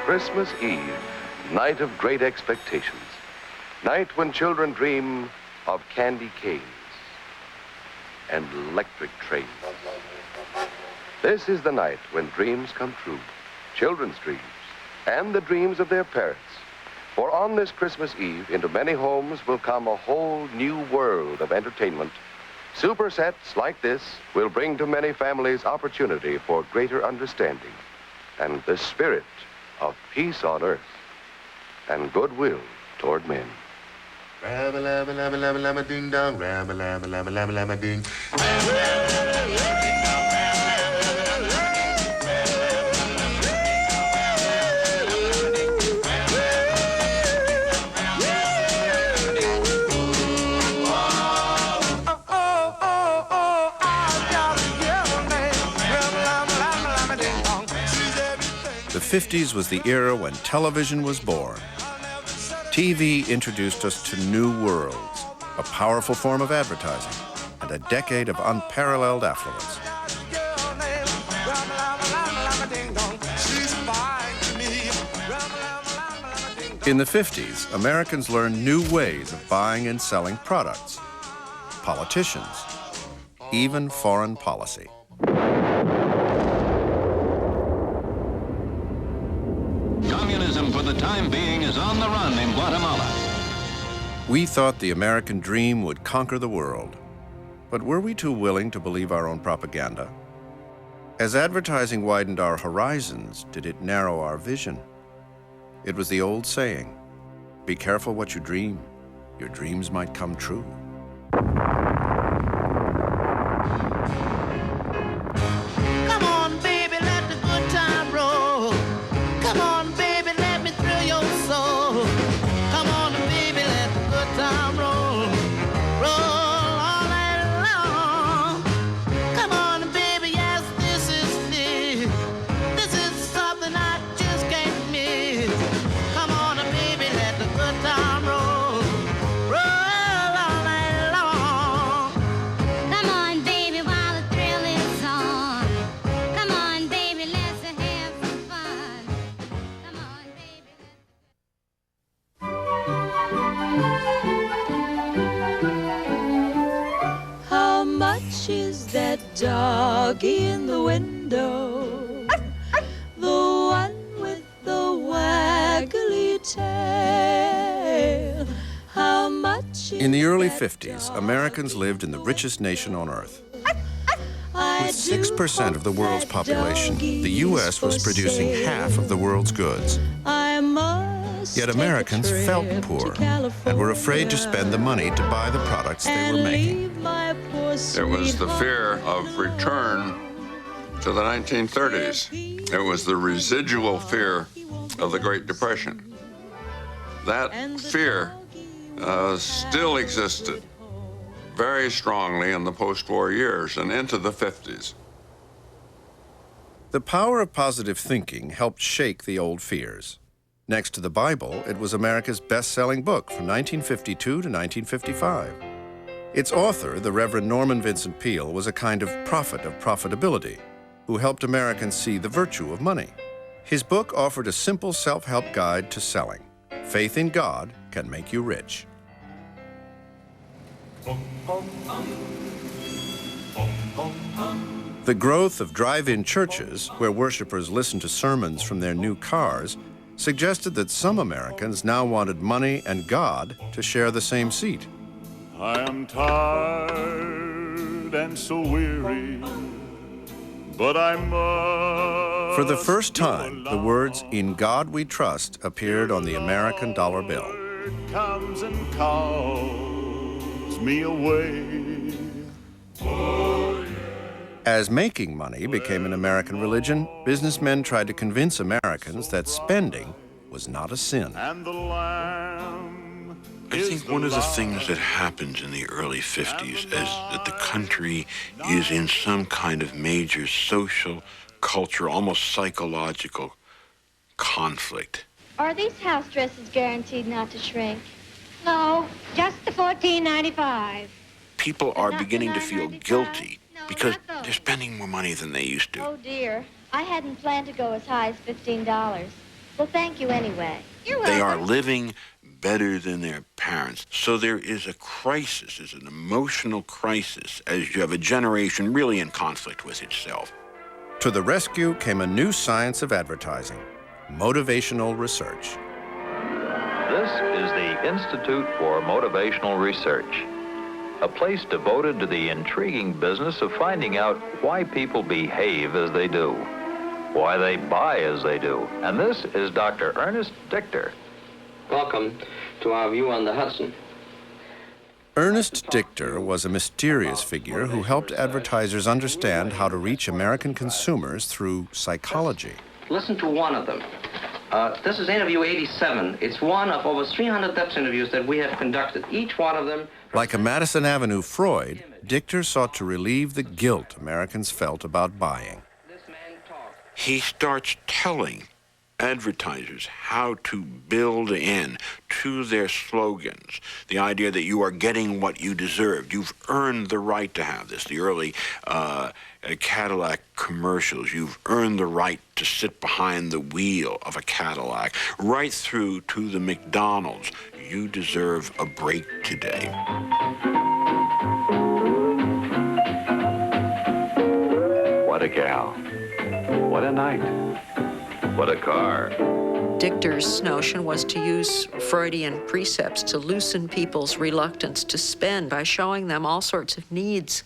Christmas Eve, night of great expectations. Night when children dream of candy canes and electric trains. This is the night when dreams come true, children's dreams, and the dreams of their parents. For on this Christmas Eve, into many homes will come a whole new world of entertainment. Super sets like this will bring to many families opportunity for greater understanding and the spirit of peace on earth and goodwill toward men. Rabba-labba-labba-labba-labba-ding-dong, rabba-labba-labba-labba-labba-ding. The 50s was the era when television was born. TV introduced us to new worlds, a powerful form of advertising, and a decade of unparalleled affluence. In the 50s, Americans learned new ways of buying and selling products, politicians, even foreign policy. Communism, for the time being, is on the run in Guatemala. We thought the American dream would conquer the world. But were we too willing to believe our own propaganda? As advertising widened our horizons, did it narrow our vision? It was the old saying, be careful what you dream. Your dreams might come true. Come on, baby, let the good time roll. Come on, baby, let me thrill your soul. Come on, baby, let the good time roll. Roll all night long. Come on, baby, yes, this is it. This is something I just can't miss. Come on, baby, let the good time roll. Roll all night long. Come on, baby, while the thrill is on. Come on, baby, let's have some fun. Come on, baby, How much is that doggy in the window? The one with the waggly tail. How much In the early 50s, Americans lived in the richest nation on earth. With 6% of the world's population, the U.S. was producing half of the world's goods. Yet Americans felt poor and were afraid to spend the money to buy the products they were making. It was the fear of return to the 1930s. It was the residual fear of the Great Depression. That fear still existed very strongly in the post-war years and into the 50s. The power of positive thinking helped shake the old fears. Next to the Bible, it was America's best-selling book from 1952 to 1955. Its author, the Reverend Norman Vincent Peale, was a kind of prophet of profitability who helped Americans see the virtue of money. His book offered a simple self-help guide to selling. Faith in God can make you rich. The growth of drive-in churches, where worshipers listened to sermons from their new cars, suggested that some Americans now wanted money and God to share the same seat. I am tired and so weary, but I must. For the first time, the words, "In God We Trust," appeared on the American dollar bill. Comes and calls me away. Oh, yeah. As making money became an American religion, businessmen tried to convince Americans that spending was not a sin. And the lamb I think one of the things that happens in the early 50s is that the country is in some kind of major social, cultural, almost psychological conflict. Are these house dresses guaranteed not to shrink? No, just the $14.95. People are beginning to feel guilty No, because not those. they're spending more money than they used to. Oh, dear. I hadn't planned to go as high as $15. Well, thank you anyway. You're welcome. They are living better than their parents. So there is a crisis, there's an emotional crisis as you have a generation really in conflict with itself. To the rescue came a new science of advertising, motivational research. This is the Institute for Motivational Research, a place devoted to the intriguing business of finding out why people behave as they do, why they buy as they do. And this is Dr. Ernest Dichter. Welcome to our view on the Hudson. Ernest Dichter was a mysterious figure who helped advertisers understand how to reach American consumers through psychology. Listen to one of them. This is interview 87. It's one of over 300 depth interviews that we have conducted. Each one of them... Like a Madison Avenue Freud, Dichter sought to relieve the guilt Americans felt about buying. He starts telling advertisers how to build in to their slogans the idea that you are getting what you deserve. You've earned the right to have this. The early Cadillac commercials, you've earned the right to sit behind the wheel of a Cadillac, right through to the McDonald's. You deserve a break today. What a gal. What a night. What a car. Dichter's notion was to use Freudian precepts to loosen people's reluctance to spend by showing them all sorts of needs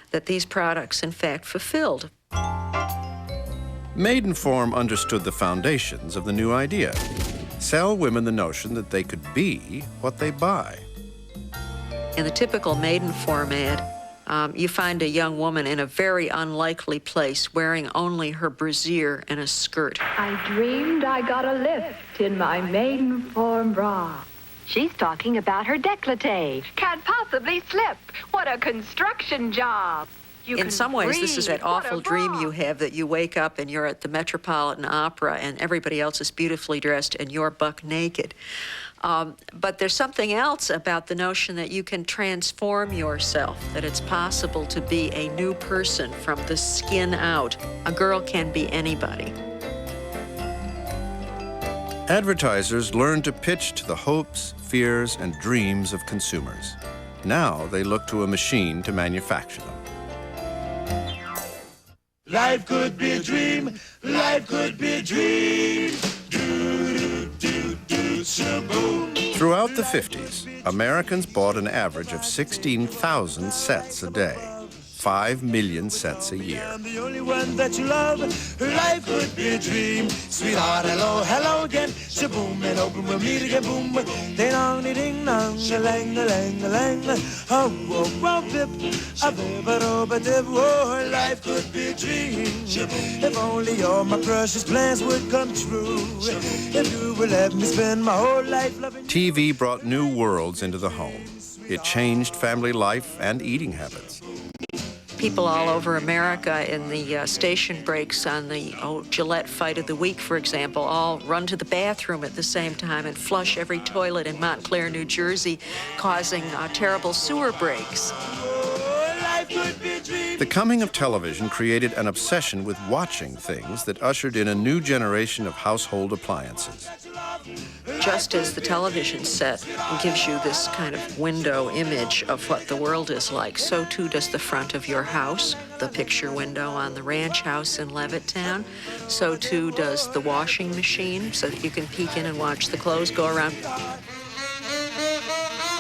that these products, in fact, fulfilled. Maidenform understood the foundations of the new idea. Sell women the notion that they could be what they buy. In the typical Maidenform ad, you find a young woman in a very unlikely place wearing only her brassiere and a skirt. I dreamed I got a lift in my Maidenform bra. She's talking about her décolleté. Can't possibly slip. What a construction job. In some ways, this is that awful dream you have that you wake up and you're at the Metropolitan Opera and everybody else is beautifully dressed and you're buck naked. But there's something else about the notion that you can transform yourself, that it's possible to be a new person from the skin out. A girl can be anybody. Advertisers learned to pitch to the hopes, fears, and dreams of consumers. Now they look to a machine to manufacture them. Life could be a dream. Life could be a dream. Throughout the 50s, Americans bought an average of 16,000 sets a day, 5 million sets a year. I'm the only one that you love. Life could be a dream. Sweetheart, hello, hello again. Shaboom and open, we'll meet again. Boom, ding dong, ding dong, a lang, a lang, a lang. Oh, oh, oh, bip, a bip, a dip. Oh, life could be a dream. If only all my precious plans would come true. If you would let me spend my whole life loving you. TV brought new worlds into the home. It changed family life and eating habits. People all over America in the station breaks on the Gillette Fight of the Week, for example, all run to the bathroom at the same time and flush every toilet in Montclair, New Jersey, causing terrible sewer breaks. The coming of television created an obsession with watching things that ushered in a new generation of household appliances. Just as the television set gives you this kind of window image of what the world is like, so too does the front of your house, the picture window on the ranch house in Levittown. So too does the washing machine, so that you can peek in and watch the clothes go around.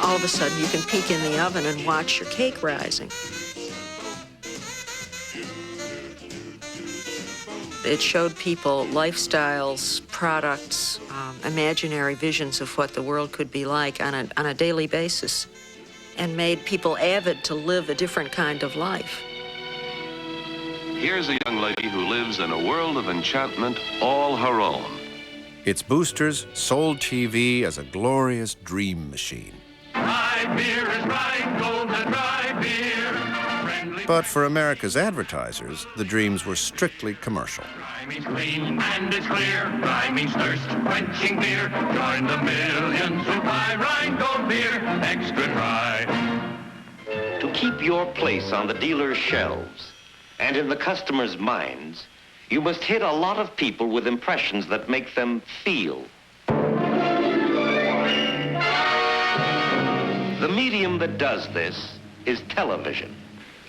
All of a sudden, you can peek in the oven and watch your cake rising. It showed people lifestyles, products, imaginary visions of what the world could be like on a daily basis, and made people avid to live a different kind of life. Here's a young lady who lives in a world of enchantment all her own. Its boosters sold TV as a glorious dream machine. Rye beer is Rheingold and rye beer. But for America's advertisers, the dreams were strictly commercial. Rye means clean and it's clear. Rye means thirst-quenching beer. Join the millions who buy Rheingold beer, extra dry. To keep your place on the dealer's shelves and in the customers' minds, You must hit a lot of people with impressions that make them feel. The medium that does this is television.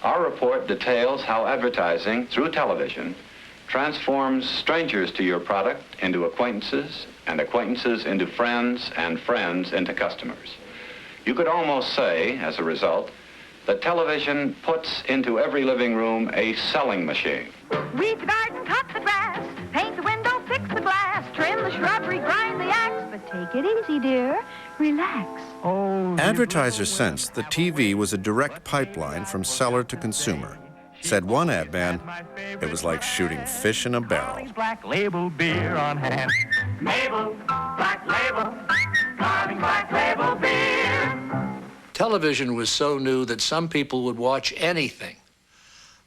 Our report details how advertising through television transforms strangers to your product into acquaintances, and acquaintances into friends, and friends into customers. You could almost say, as a result, that television puts into every living room a selling machine. Weed the garden, cut the grass, paint the window, fix the glass, trim the shrubbery, grind the axe. But take it easy, dear. Relax. Advertisers sensed that TV was a direct pipeline from seller to consumer. Said one ad man, it was like shooting fish in a barrel. Black Label beer on hand. Mabel, Black Label, Darling Black Label beer. Television was so new that some people would watch anything.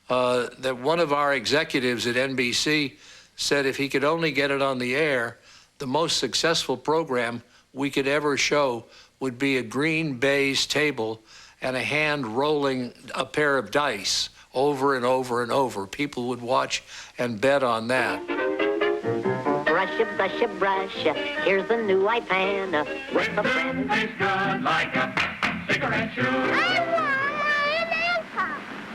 That one of our executives at NBC said if he could only get it on the air, the most successful program we could ever show would be a green baize table and a hand rolling a pair of dice over and over and over. People would watch and bet on that. Brush-a, brush-a, brush-a, here's the new iPan. With a friend. Tastes good like a cigarette chew.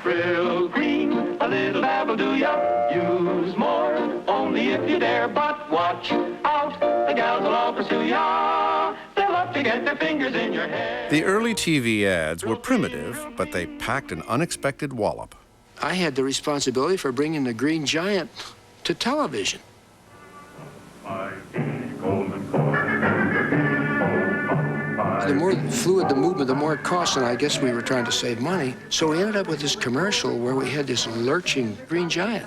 Real green, a little dab will do ya. Use more, only if you dare. But watch out, the gals will all pursue ya. They'll love to get their fingers in your hair. The early TV ads were primitive, but they packed an unexpected wallop. I had the responsibility for bringing the Green Giant to television. The more fluid the movement, the more it cost, and I guess we were trying to save money. So we ended up with this commercial where we had this lurching Green Giant.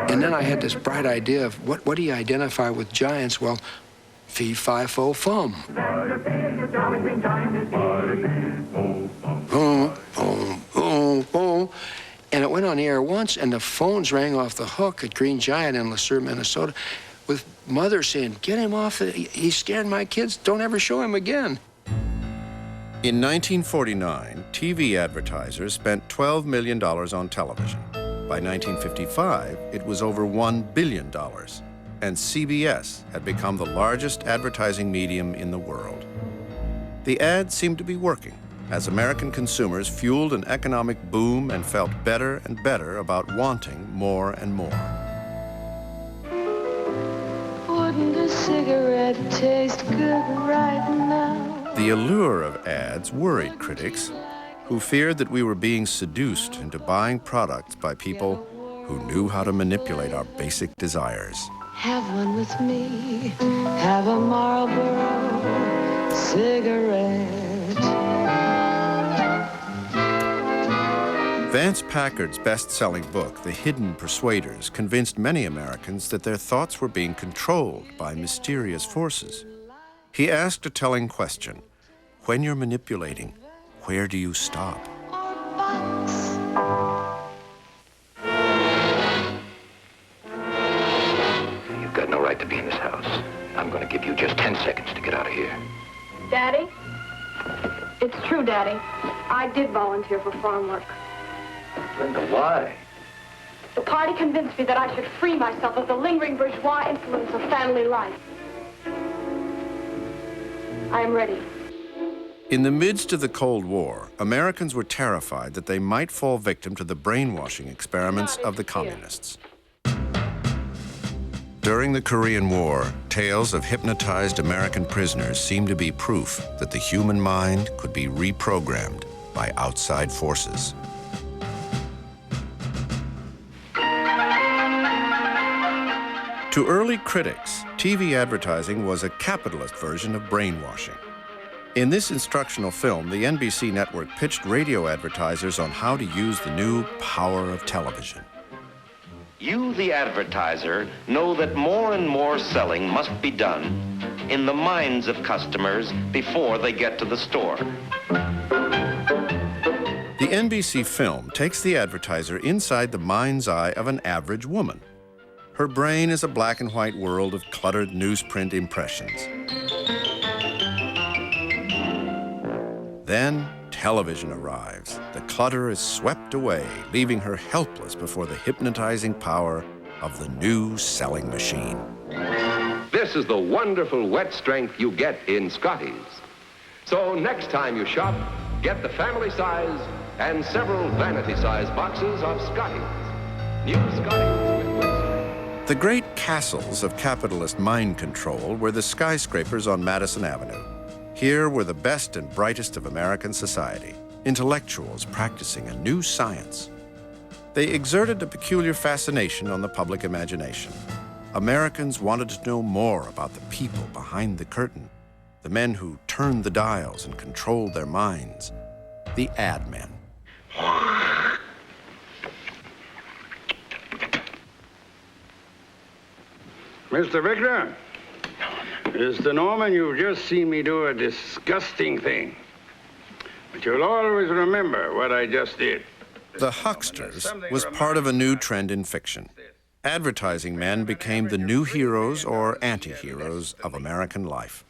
And then I had this bright idea of what do you identify with giants? Well, fee, fi, fo, fum. Boom, boom, boom, boom. And it went on the air once, and the phones rang off the hook at Green Giant in Le Sueur, Minnesota, with mothers saying, get him off, he scared my kids, don't ever show him again. In 1949, TV advertisers spent $12 million on television. By 1955, it was over $1 billion, and CBS had become the largest advertising medium in the world. The ads seemed to be working, as American consumers fueled an economic boom and felt better and better about wanting more and more. Wouldn't a cigarette taste good right now? The allure of ads worried critics, who feared that we were being seduced into buying products by people who knew how to manipulate our basic desires. Have one with me, have a Marlboro cigarette. Vance Packard's best-selling book, The Hidden Persuaders, convinced many Americans that their thoughts were being controlled by mysterious forces. He asked a telling question: when you're manipulating, where do you stop? You've got no right to be in this house. I'm going to give you just 10 seconds to get out of here. Daddy? It's true, Daddy. I did volunteer for farm work. Linda, why? The party convinced me that I should free myself of the lingering bourgeois influence of family life. I am ready. In the midst of the Cold War, Americans were terrified that they might fall victim to the brainwashing experiments of the communists. During the Korean War, tales of hypnotized American prisoners seemed to be proof that the human mind could be reprogrammed by outside forces. To early critics, TV advertising was a capitalist version of brainwashing. In this instructional film, the NBC network pitched radio advertisers on how to use the new power of television. You, the advertiser, know that more and more selling must be done in the minds of customers before they get to the store. The NBC film takes the advertiser inside the mind's eye of an average woman. Her brain is a black and white world of cluttered newsprint impressions. Then television arrives, the clutter is swept away, leaving her helpless before the hypnotizing power of the new selling machine. This is the wonderful wet strength you get in Scotties. So next time you shop, get the family size and several vanity size boxes of Scotties. New Scotties with wet strength. The great castles of capitalist mind control were the skyscrapers on Madison Avenue. Here were the best and brightest of American society, intellectuals practicing a new science. They exerted a peculiar fascination on the public imagination. Americans wanted to know more about the people behind the curtain, the men who turned the dials and controlled their minds, the ad men. Mr. Victor, Mr. Norman, you've just seen me do a disgusting thing. But you'll always remember what I just did. The hucksters was part of a new trend in fiction. Advertising men became the new heroes or anti-heroes of American life.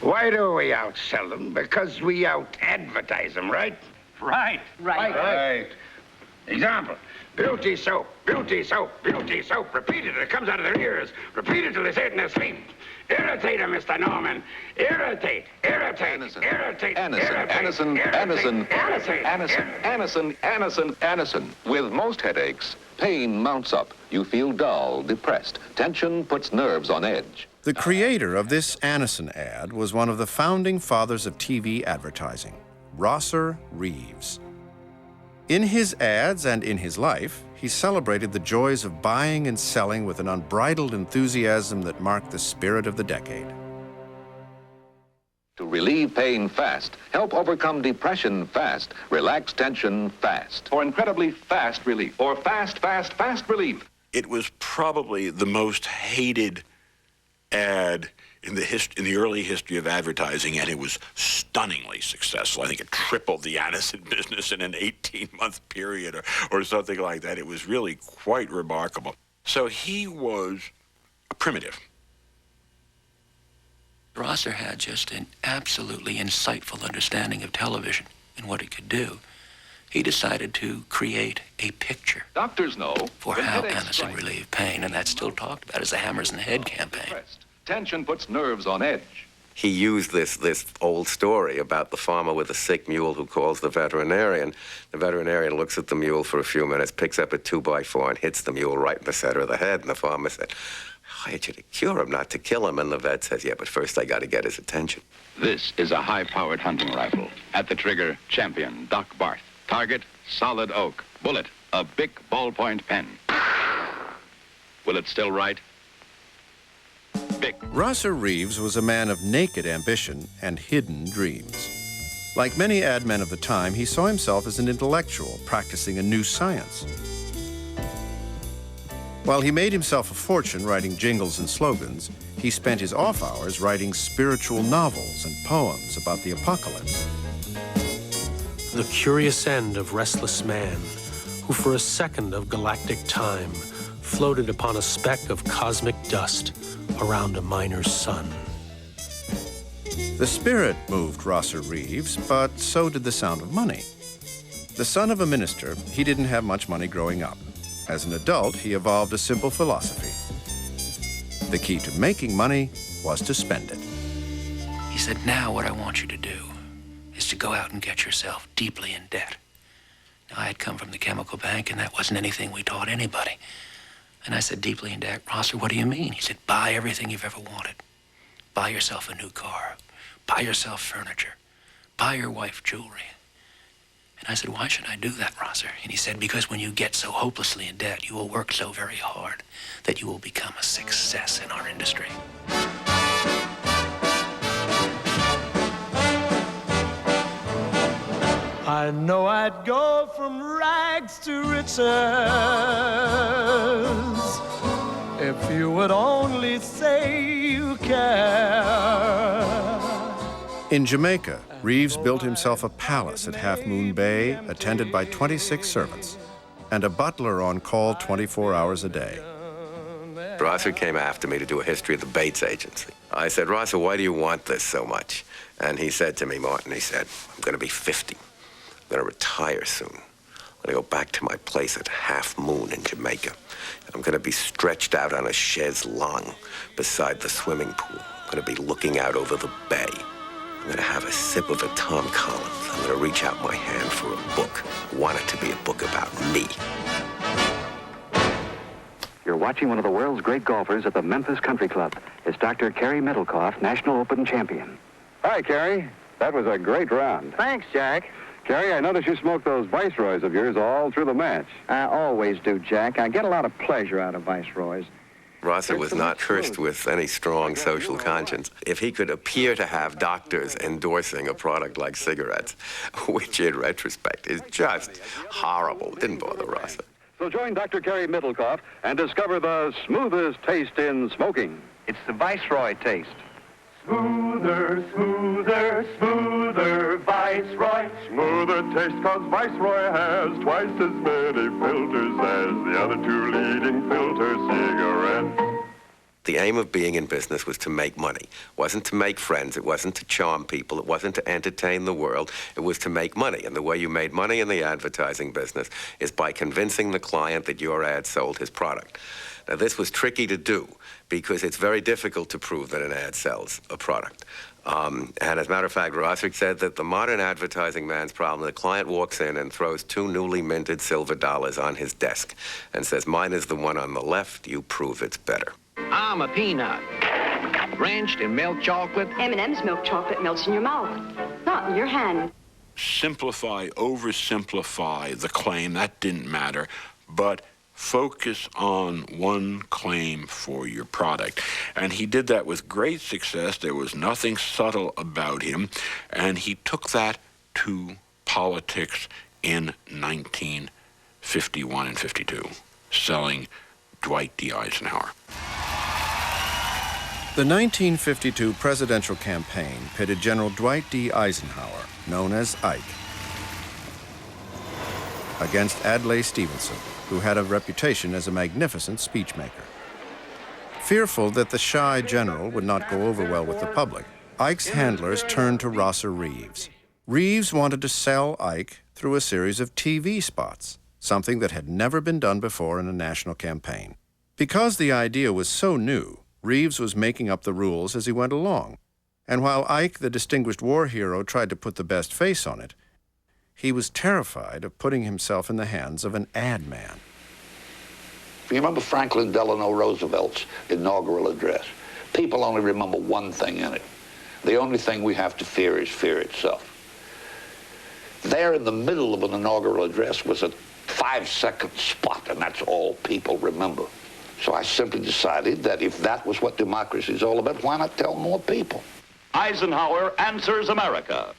Why do we outsell them? Because we out-advertise them, right? Right. Right. Example, beauty soap, beauty soap, beauty soap. Repeat it, it comes out of their ears. Repeat it till they say it in their sleep. Irritate them, Mr. Norman. Irritate, irritate, irritate, Anacin. With most headaches, pain mounts up. You feel dull, depressed. Tension puts nerves on edge. The creator of this Anacin ad was one of the founding fathers of TV advertising, Rosser Reeves. In his ads and in his life, he celebrated the joys of buying and selling with an unbridled enthusiasm that marked the spirit of the decade. To relieve pain fast, help overcome depression fast, relax tension fast, or incredibly fast relief, or fast relief. It was probably the most hated ad in the early history of advertising, and it was stunningly successful. I think it tripled the Anacin business in an 18-month period or something like that. It was really quite remarkable. So he was a primitive. Rosser had just an absolutely insightful understanding of television and what it could do. He decided to create a picture. Doctors know for how Anacin relieved pain, and that's still talked about as the Hammers in the Head campaign. Tension puts nerves on edge. He used this old story about the farmer with a sick mule who calls the veterinarian. The veterinarian looks at the mule for a few minutes, picks up a 2x4 and hits the mule right in the center of the head. And the farmer said, I hate you to cure him, not to kill him. And the vet says, yeah, but first I got to get his attention. This is a high-powered hunting rifle. At the trigger, champion Doc Barth. Target, solid oak. Bullet, a Bic ballpoint pen. Will it still write? Rosser Reeves was a man of naked ambition and hidden dreams. Like many ad men of the time, he saw himself as an intellectual practicing a new science. While he made himself a fortune writing jingles and slogans, he spent his off hours writing spiritual novels and poems about the apocalypse. The curious end of restless man, who for a second of galactic time floated upon a speck of cosmic dust around a miner's sun. The spirit moved Rosser Reeves, but so did the sound of money. The son of a minister, he didn't have much money growing up. As an adult, he evolved a simple philosophy. The key to making money was to spend it. He said, now what I want you to do is to go out and get yourself deeply in debt. Now, I had come from the chemical bank, and that wasn't anything we taught anybody. And I said, deeply in debt? Rosser, what do you mean? He said, buy everything you've ever wanted. Buy yourself a new car. Buy yourself furniture. Buy your wife jewelry. And I said, why should I do that, Rosser? And he said, because when you get so hopelessly in debt, you will work so very hard that you will become a success in our industry. I know I'd go from rags to riches if you would only say you care. In Jamaica, Reeves built himself a palace at Half Moon Bay, attended by 26 servants, and a butler on call 24 hours a day. Rosser came after me to do a history of the Bates Agency. I said, Rosser, why do you want this so much? And he said to me, Martin, he said, I'm going to be 50. I'm going to retire soon. I'm going to go back to my place at Half Moon in Jamaica. I'm going to be stretched out on a chaise longue beside the swimming pool. I'm going to be looking out over the bay. I'm going to have a sip of a Tom Collins. I'm going to reach out my hand for a book. I want it to be a book about me. You're watching one of the world's great golfers at the Memphis Country Club. It's Dr. Kerry Middlecoff, National Open champion. Hi, Kerry. That was a great round. Thanks, Jack. Kerry, I noticed you smoked those Viceroys of yours all through the match. I always do, Jack. I get a lot of pleasure out of Viceroys. Rosser was not cursed with any strong social conscience. If he could appear to have doctors endorsing a product like cigarettes, which in retrospect is just horrible, it didn't bother Rosser. So join Dr. Kerry Middlecoff and discover the smoothest taste in smoking. It's the Viceroy taste. Smoother, smoother, smoother, Viceroy. Smoother taste 'cause Viceroy has twice as many filters as the other two leading filter cigarettes. The aim of being in business was to make money. It wasn't to make friends. It wasn't to charm people. It wasn't to entertain the world. It was to make money. And the way you made money in the advertising business is by convincing the client that your ad sold his product. Now, this was tricky to do because it's very difficult to prove that an ad sells a product. And as a matter of fact, Rosser said that the modern advertising man's problem, the client walks in and throws two newly minted silver dollars on his desk and says, "Mine is the one on the left. You prove it's better." I'm a peanut, drenched in milk chocolate. M&M's milk chocolate melts in your mouth, not in your hand. Simplify, oversimplify the claim, that didn't matter, but focus on one claim for your product. And he did that with great success. There was nothing subtle about him, and he took that to politics in 1951 and 52, selling Dwight D. Eisenhower. The 1952 presidential campaign pitted General Dwight D. Eisenhower, known as Ike, against Adlai Stevenson, who had a reputation as a magnificent speechmaker. Fearful that the shy general would not go over well with the public, Ike's handlers turned to Rosser Reeves. Reeves wanted to sell Ike through a series of TV spots, something that had never been done before in a national campaign. Because the idea was so new, Reeves was making up the rules as he went along. And while Ike, the distinguished war hero, tried to put the best face on it, he was terrified of putting himself in the hands of an ad man. You remember Franklin Delano Roosevelt's inaugural address? People only remember one thing in it. The only thing we have to fear is fear itself. There in the middle of an inaugural address was a 5-second spot, and that's all people remember. So I simply decided that if that was what democracy is all about, why not tell more people? Eisenhower Answers America.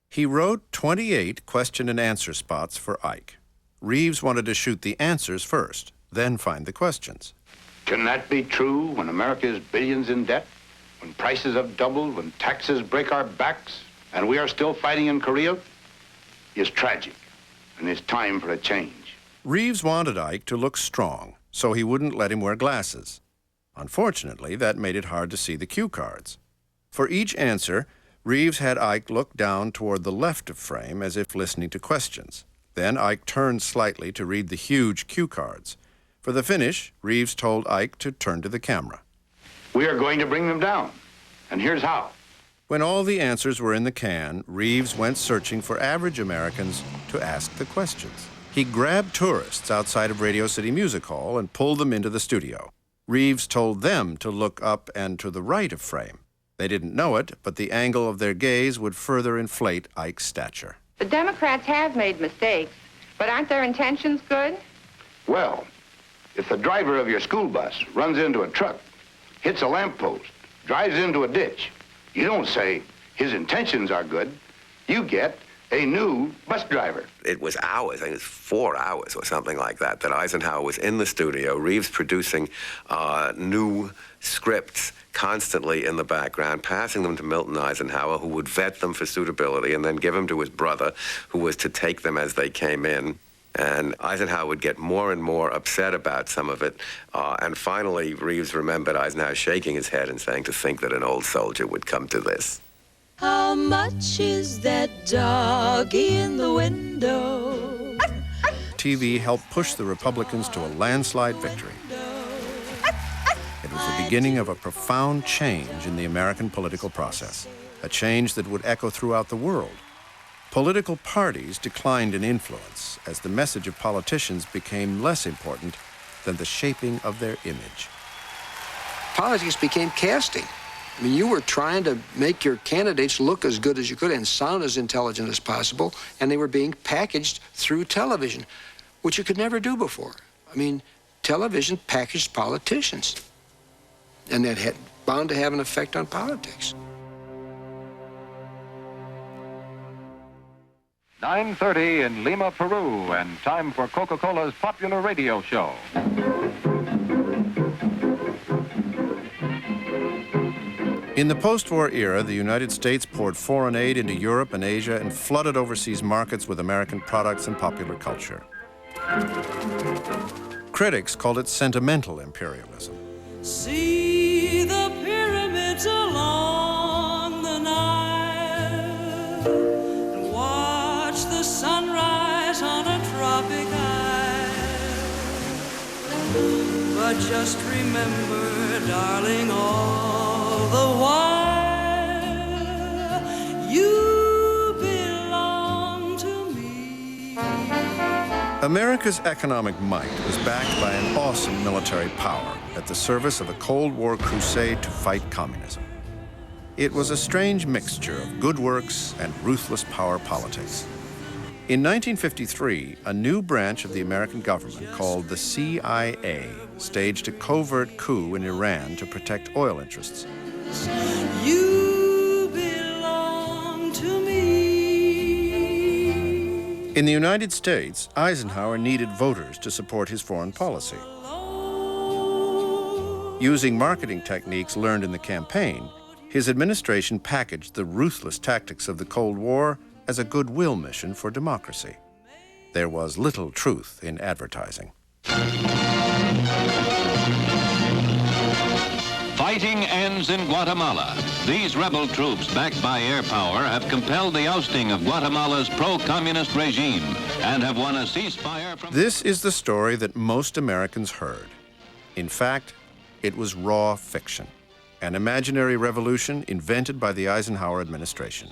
He wrote 28 question and answer spots for Ike. Reeves wanted to shoot the answers first, then find the questions. Can that be true when America is billions in debt? When prices have doubled, when taxes break our backs, and we are still fighting in Korea? It's tragic, and it's time for a change. Reeves wanted Ike to look strong, so he wouldn't let him wear glasses. Unfortunately, that made it hard to see the cue cards. For each answer, Reeves had Ike look down toward the left of frame as if listening to questions. Then Ike turned slightly to read the huge cue cards. For the finish, Reeves told Ike to turn to the camera. We are going to bring them down, and here's how. When all the answers were in the can, Reeves went searching for average Americans to ask the questions. He grabbed tourists outside of Radio City Music Hall and pulled them into the studio. Reeves told them to look up and to the right of frame. They didn't know it, but the angle of their gaze would further inflate Ike's stature. The Democrats have made mistakes, but aren't their intentions good? Well, if the driver of your school bus runs into a truck, hits a lamppost, drives into a ditch, you don't say his intentions are good. You get a new bus driver. It was hours, I think it was 4 hours or something like that, that Eisenhower was in the studio, Reeves producing new scripts constantly in the background, passing them to Milton Eisenhower, who would vet them for suitability and then give them to his brother, who was to take them as they came in. And Eisenhower would get more and more upset about some of it. And finally, Reeves remembered Eisenhower shaking his head and saying, "To think that an old soldier would come to this." How much is that doggy in the window? TV helped push the Republicans to a landslide victory. It was the beginning of a profound change in the American political process, a change that would echo throughout the world. Political parties declined in influence as the message of politicians became less important than the shaping of their image. Politics became casting. I mean, you were trying to make your candidates look as good as you could and sound as intelligent as possible, and they were being packaged through television, which you could never do before. I mean, television packaged politicians, and that had bound to have an effect on politics. 9:30 in Lima, Peru, and time for Coca-Cola's popular radio show. In the post-war era, the United States poured foreign aid into Europe and Asia and flooded overseas markets with American products and popular culture. Critics called it sentimental imperialism. See the pyramids along the Nile and watch the sunrise on a tropic isle. But just remember, darling, all the while you belong to me. America's economic might was backed by an awesome military power at the service of a Cold War crusade to fight communism. It was a strange mixture of good works and ruthless power politics. In 1953, a new branch of the American government called the CIA staged a covert coup in Iran to protect oil interests. You belong to me. In the United States, Eisenhower needed voters to support his foreign policy. Using marketing techniques learned in the campaign, his administration packaged the ruthless tactics of the Cold War as a goodwill mission for democracy. There was little truth in advertising. Fighting ends in Guatemala. These rebel troops, backed by air power, have compelled the ousting of Guatemala's pro-communist regime and have won a ceasefire from... This is the story that most Americans heard. In fact, it was raw fiction, an imaginary revolution invented by the Eisenhower administration.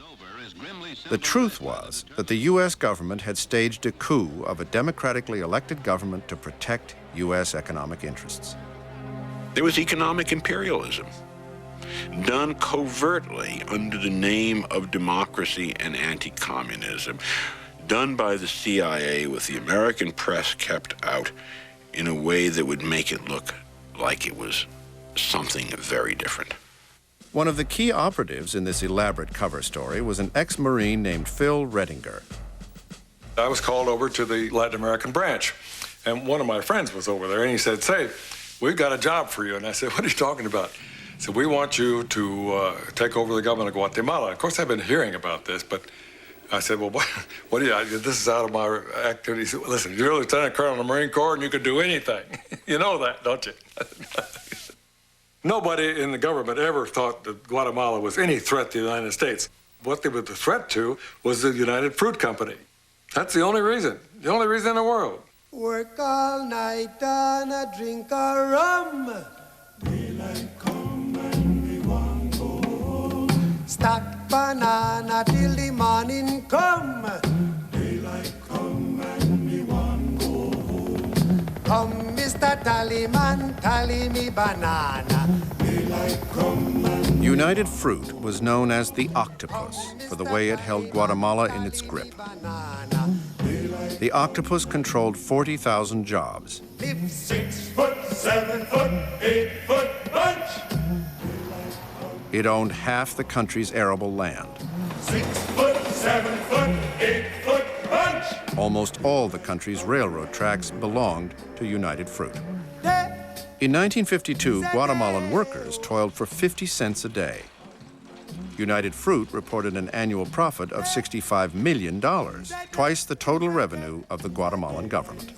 The truth was that the U.S. government had staged a coup of a democratically elected government to protect U.S. economic interests. There was economic imperialism, done covertly under the name of democracy and anti-communism, done by the CIA with the American press kept out in a way that would make it look like it was something very different. One of the key operatives in this elaborate cover story was an ex-Marine named Phil Redinger. I was called over to the Latin American branch, and one of my friends was over there, and he said, "Say, we've got a job for you." And I said, "What are you talking about?" He said, "We want you to take over the government of Guatemala." Of course, I've been hearing about this, but I said, "Well, what do you, this is out of my activity." He said, "Well, listen, you're a Lieutenant Colonel in the Marine Corps, and you could do anything. You know that, don't you?" Nobody in the government ever thought that Guatemala was any threat to the United States. What they were the threat to was the United Fruit Company. That's the only reason in the world. Work all night and a drink a rum. Daylight come and we want go home. Stack banana till the morning come. Daylight come and we want go home. Come, Mr. Tallyman, tally me banana. Daylight come and United Fruit was known as the octopus for the way it held Guatemala in its grip. The octopus controlled 40,000 jobs. live 6 foot, 7 foot, 8 foot bunch. It owned half the country's arable land. 6 foot, 7 foot, 8 foot bunch. Almost all the country's railroad tracks belonged to United Fruit. In 1952, Guatemalan workers toiled for 50 cents a day. United Fruit reported an annual profit of $65 million, twice the total revenue of the Guatemalan government.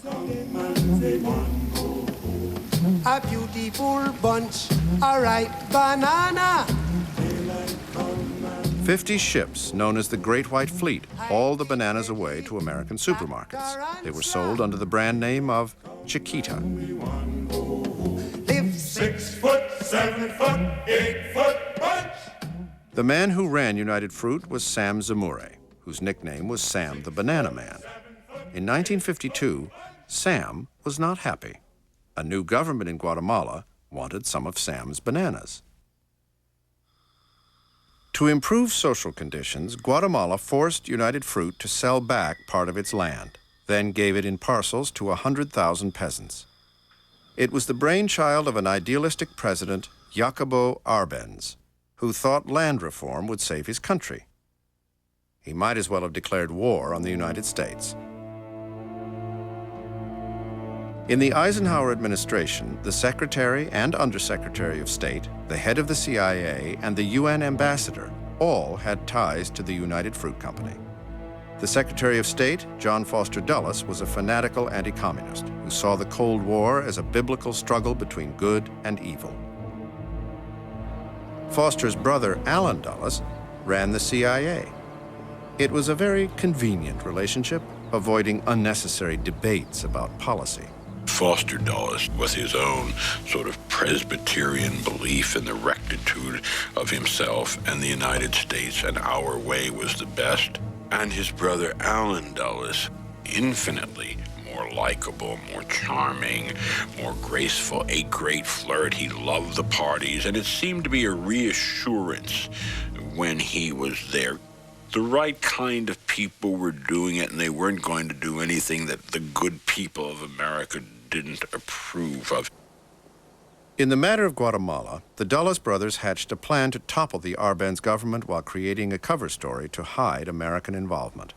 A beautiful bunch, a ripe banana. 50 ships, known as the Great White Fleet, hauled the bananas away to American supermarkets. They were sold under the brand name of Chiquita. Live 6 foot, 7 foot, 8 foot bunch. The man who ran United Fruit was Sam Zamore, whose nickname was Sam the Banana Man. In 1952, Sam was not happy. A new government in Guatemala wanted some of Sam's bananas. To improve social conditions, Guatemala forced United Fruit to sell back part of its land, then gave it in parcels to 100,000 peasants. It was the brainchild of an idealistic president, Jacobo Arbenz, who thought land reform would save his country. He might as well have declared war on the United States. In the Eisenhower administration, the Secretary and Undersecretary of State, the head of the CIA, and the UN ambassador all had ties to the United Fruit Company. The Secretary of State, John Foster Dulles, was a fanatical anti-communist who saw the Cold War as a biblical struggle between good and evil. Foster's brother, Allen Dulles, ran the CIA. It was a very convenient relationship, avoiding unnecessary debates about policy. Foster Dulles, with his own sort of Presbyterian belief in the rectitude of himself and the United States, and our way was the best, and his brother Allen Dulles, infinitely more likable, more charming, more graceful, a great flirt. He loved the parties, and it seemed to be a reassurance when he was there. The right kind of people were doing it, and they weren't going to do anything that the good people of America didn't approve of. In the matter of Guatemala, the Dulles brothers hatched a plan to topple the Arbenz government while creating a cover story to hide American involvement.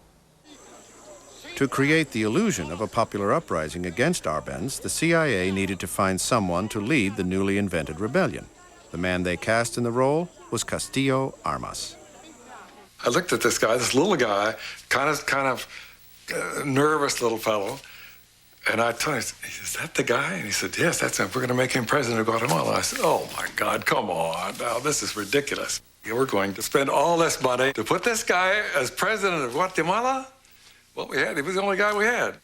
To create the illusion of a popular uprising against Arbenz, the CIA needed to find someone to lead the newly invented rebellion. The man they cast in the role was Castillo Armas. I looked at this guy, this little guy, kind of nervous little fellow, and I told him, is that the guy? And he said, yes, that's him. We're going to make him president of Guatemala. I said, oh, my God, come on. Now, this is ridiculous. We're going to spend all this money to put this guy as president of Guatemala? What we had, he was the only guy we had.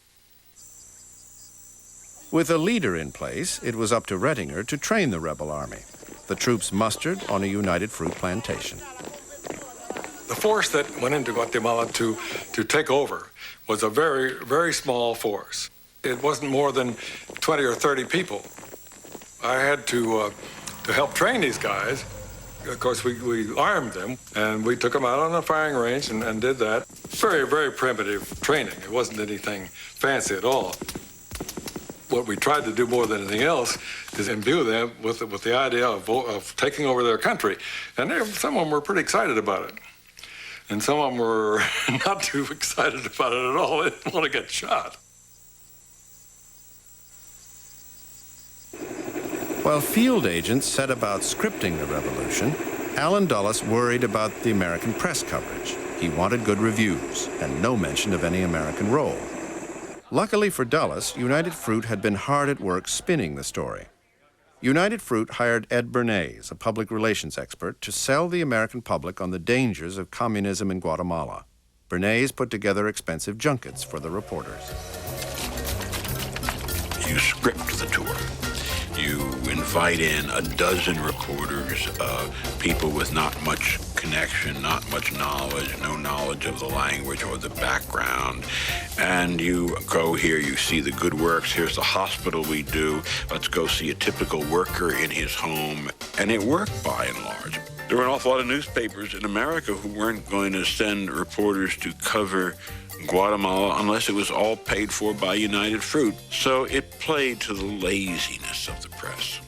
With a leader in place, it was up to Rettinger to train the rebel army. The troops mustered on a United Fruit plantation. The force that went into Guatemala to take over was a very, very small force. It wasn't more than 20 or 30 people. I had to help train these guys. Of course, we armed them, and we took them out on the firing range and did that. Very, very primitive training. It wasn't anything fancy at all. What we tried to do more than anything else is imbue them with the idea of taking over their country. And some of them were pretty excited about it. And some of them were not too excited about it at all. They didn't want to get shot. While field agents set about scripting the revolution, Allen Dulles worried about the American press coverage. He wanted good reviews and no mention of any American role. Luckily for Dulles, United Fruit had been hard at work spinning the story. United Fruit hired Ed Bernays, a public relations expert, to sell the American public on the dangers of communism in Guatemala. Bernays put together expensive junkets for the reporters. You script the tour. You invite in a dozen reporters, people with not much connection, not much knowledge, no knowledge of the language or the background. And you go here, you see the good works. Here's the hospital we do. Let's go see a typical worker in his home. And it worked by and large. There were an awful lot of newspapers in America who weren't going to send reporters to cover Guatemala unless it was all paid for by United Fruit. So it played to the laziness of the press.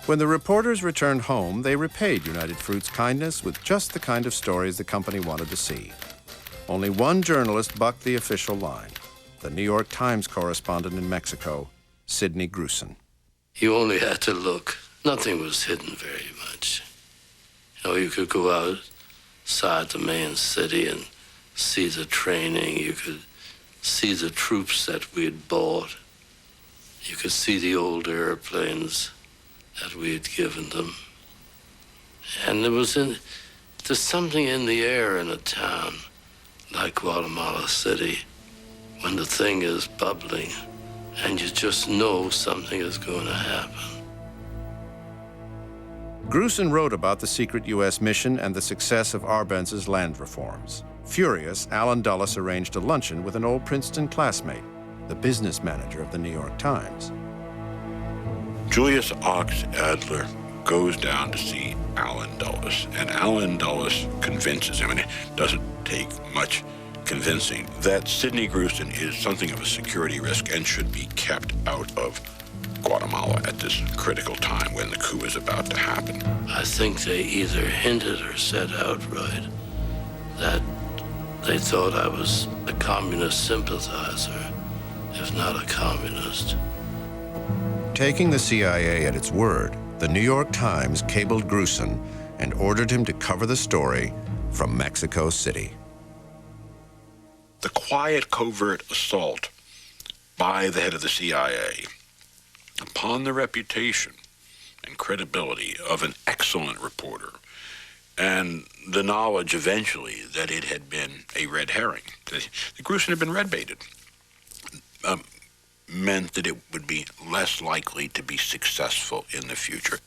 When the reporters returned home, they repaid United Fruit's kindness with just the kind of stories the company wanted to see. Only one journalist bucked the official line, the New York Times correspondent in Mexico, Sidney Grusin. You only had to look. Nothing was hidden very much. You know, you could go outside the main city and see the training. You could see the troops that we had bought. You could see the old airplanes that we had given them. And it was There's something in the air in a town like Guatemala City when the thing is bubbling and you just know something is going to happen. Grusin wrote about the secret U.S. mission and the success of Arbenz's land reforms. Furious, Allen Dulles arranged a luncheon with an old Princeton classmate, the business manager of the New York Times. Julius Ox Adler goes down to see Allen Dulles, and Allen Dulles convinces him, and it doesn't take much convincing, that Sidney Grusin is something of a security risk and should be kept out of Guatemala at this critical time when the coup is about to happen. I think they either hinted or said outright that they thought I was a communist sympathizer, if not a communist. Taking the CIA at its word, the New York Times cabled Grusin and ordered him to cover the story from Mexico City. The quiet, covert assault by the head of the CIA upon the reputation and credibility of an excellent reporter, and the knowledge eventually that it had been a red herring, that Grusin had been red-baited, meant that it would be less likely to be successful in the future.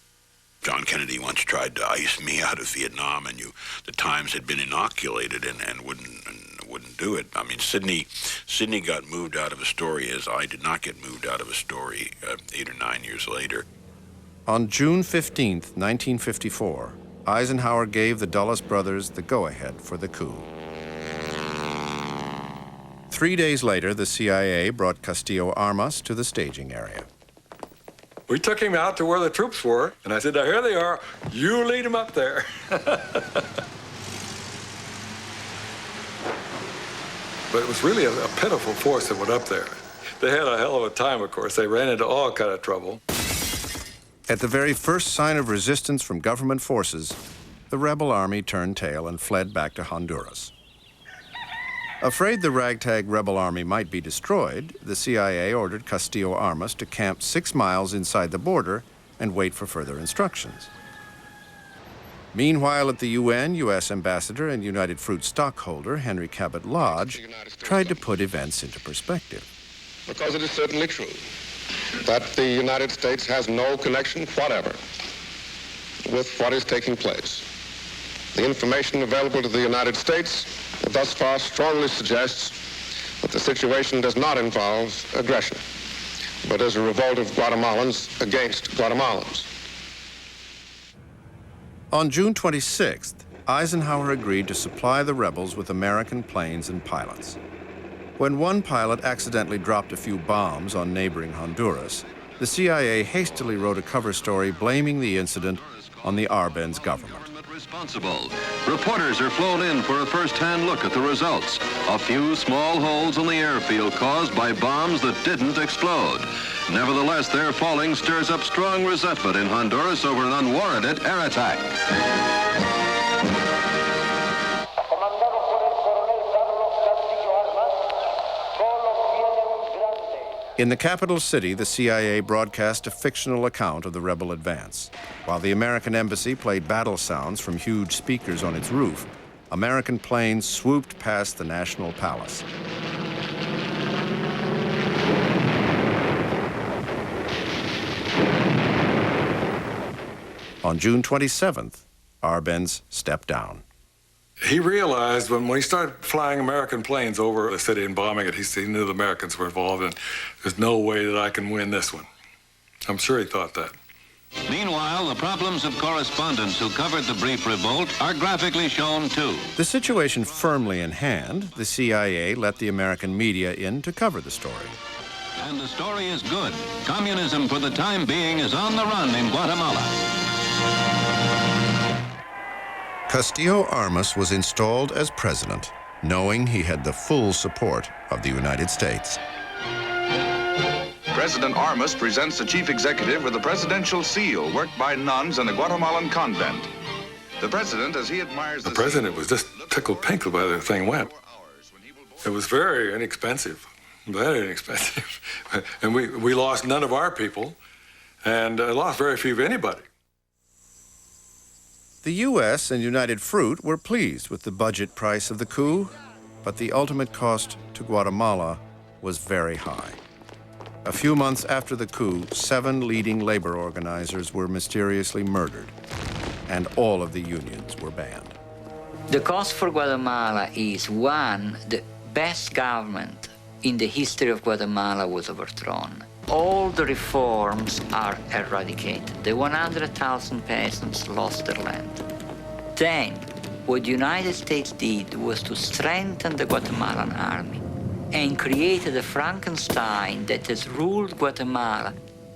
John Kennedy once tried to ice me out of Vietnam, and the Times had been inoculated and wouldn't do it. I mean, Sidney got moved out of a story as I did not get moved out of a story 8 or 9 years later. On June 15th, 1954, Eisenhower gave the Dulles brothers the go-ahead for the coup. 3 days later, the CIA brought Castillo Armas to the staging area. We took him out to where the troops were, and I said, now here they are, you lead them up there. But it was really a pitiful force that went up there. They had a hell of a time, of course. They ran into all kind of trouble. At the very first sign of resistance from government forces, the rebel army turned tail and fled back to Honduras. Afraid the ragtag rebel army might be destroyed, the CIA ordered Castillo Armas to camp 6 miles inside the border and wait for further instructions. Meanwhile, at the UN, U.S. Ambassador and United Fruit stockholder Henry Cabot Lodge tried to put events into perspective. Because it is certainly true that the United States has no connection whatever with what is taking place. The information available to the United States thus far strongly suggests that the situation does not involve aggression, but is a revolt of Guatemalans against Guatemalans. On June 26th, Eisenhower agreed to supply the rebels with American planes and pilots. When one pilot accidentally dropped a few bombs on neighboring Honduras, the CIA hastily wrote a cover story blaming the incident on the Arbenz government. Responsible. Reporters are flown in for a first-hand look at the results. A few small holes in the airfield caused by bombs that didn't explode. Nevertheless, their falling stirs up strong resentment in Honduras over an unwarranted air attack. In the capital city, the CIA broadcast a fictional account of the rebel advance. While the American embassy played battle sounds from huge speakers on its roof, American planes swooped past the National Palace. On June 27th, Arbenz stepped down. He realized when we started flying American planes over the city and bombing it, he knew the Americans were involved, and there's no way that I can win this one. I'm sure he thought that. Meanwhile, the problems of correspondents who covered the brief revolt are graphically shown too. The situation firmly in hand, the CIA let the American media in to cover the story. And the story is good. Communism for the time being is on the run in Guatemala. Castillo Armas was installed as president, knowing he had the full support of the United States. President Armas presents the chief executive with a presidential seal worked by nuns in a Guatemalan convent. The president, as he admires the president, was just tickled pink the way the thing went. It was very inexpensive, very inexpensive. And we lost none of our people and lost very few of anybody. The U.S. and United Fruit were pleased with the budget price of the coup, but the ultimate cost to Guatemala was very high. A few months after the coup, 7 leading labor organizers were mysteriously murdered, and all of the unions were banned. The cost for Guatemala is, one, the best government in the history of Guatemala was overthrown. All the reforms are eradicated. The 100,000 peasants lost their land. Then, what the United States did was to strengthen the Guatemalan army and created a Frankenstein that has ruled Guatemala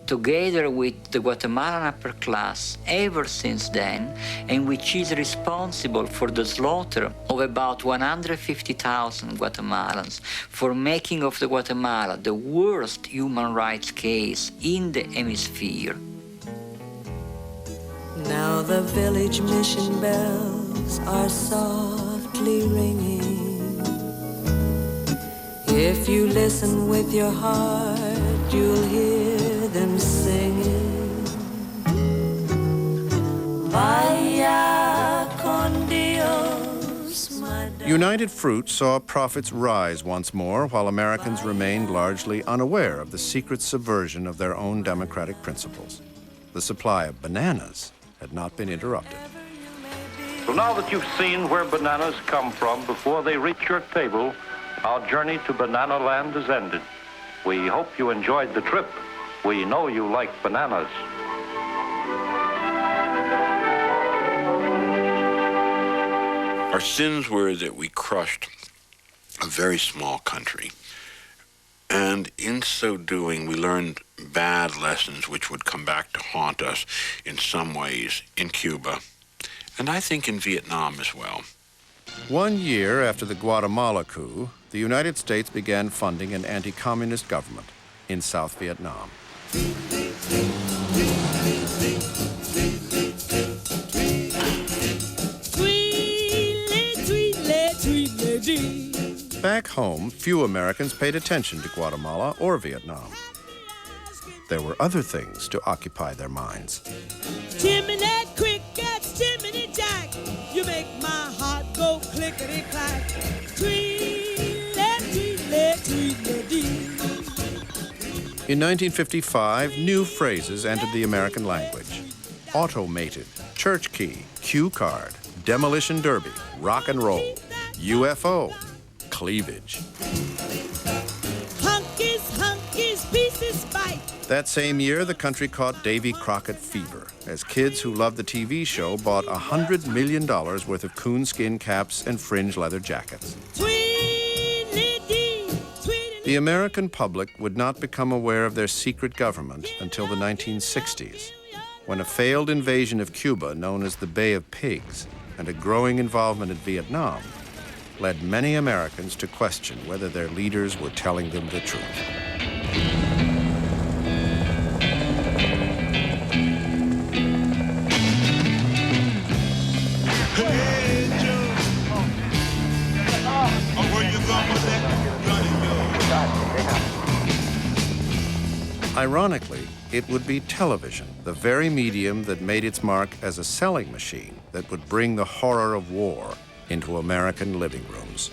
together with the Guatemalan upper class ever since then, and which is responsible for the slaughter of about 150,000 Guatemalans, for making of the Guatemala the worst human rights case in the hemisphere. Now the village mission bells are softly ringing. If you listen with your heart, you'll hear them singing. Vaya con Dios, my United Fruit saw profits rise once more, while Americans remained largely unaware of the secret subversion of their own democratic principles. The supply of bananas had not been interrupted. So now that you've seen where bananas come from before they reach your table, our journey to Banana Land is ended. We hope you enjoyed the trip. We know you like bananas. Our sins were that we crushed a very small country. And in so doing, we learned bad lessons which would come back to haunt us in some ways in Cuba, and I think in Vietnam as well. 1 year after the Guatemala coup, the United States began funding an anti-communist government in South Vietnam. Back home, few Americans paid attention to Guatemala or Vietnam. There were other things to occupy their minds. Jiminy crickets, Jiminy Jack, you make my heart go clickety-clack. Tweedle-tweedle-tweedle-dee. In 1955, new phrases entered the American language. Automated, church key, cue card, demolition derby, rock and roll, UFO, cleavage. Hunkies, pieces bite. That same year, the country caught Davy Crockett fever, as kids who loved the TV show bought $100 million worth of coonskin caps and fringe leather jackets. The American public would not become aware of their secret government until the 1960s, when a failed invasion of Cuba known as the Bay of Pigs and a growing involvement in Vietnam led many Americans to question whether their leaders were telling them the truth. Ironically, it would be television, the very medium that made its mark as a selling machine that would bring the horror of war into American living rooms.